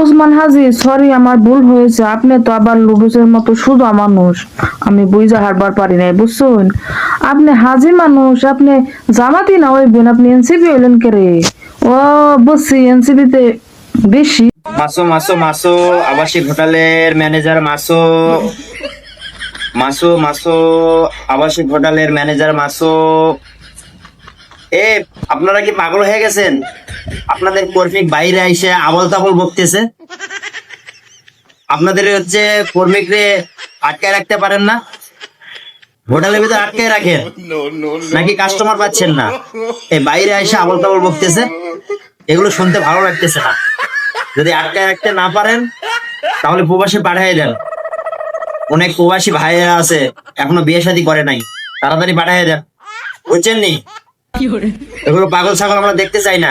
ওসমান হাজি, sorry, আমার ভুল হয়েছে। আপনি তো আবার লুডুসের মতো সোজা মানুষ, আমি বুঝা হারবার পারি নাই, বুঝছেন? আপনি হাজি মানুষ, আপনি জামাতি না হইবেন, আপনি এনসিপি হইলেন কে রে? ও, বুঝছি, এনসিপি তে বেশি। মাসো মাসো মাসো, আবাসিক হোটেলের ম্যানেজার মাসো। মাসো মাসো, আবাসিক হোটেলের ম্যানেজার মাসো। এ, আপনারা কি পাগল হয়ে গেছেন? আপনাদের কর্মীক বাইরে এসে আবল তাবল বকতেছে। আপনাদের হচ্ছে কর্মীকে আটকায় রাখতে পারেন না? হোটেলের ভিতরে আটকায় রাখেন নাকি কাস্টমার পাচ্ছেন না? এই বাইরে এসে আবল তাবল বকতেছে, এগুলো শুনতে ভালো লাগতেছে না। যদি আটকায় রাখতে না পারেন তাহলে প্রবাসী পাঠিয়ে দেন। অনেক প্রবাসী ভাইয়েরা আছে এখনো বিয়ে শাদী করে নাই, তাড়াতাড়ি পাঠিয়ে দেন, বুঝছেন নি? এগুলো পাগল ছাগল আমরা দেখতে চাই না।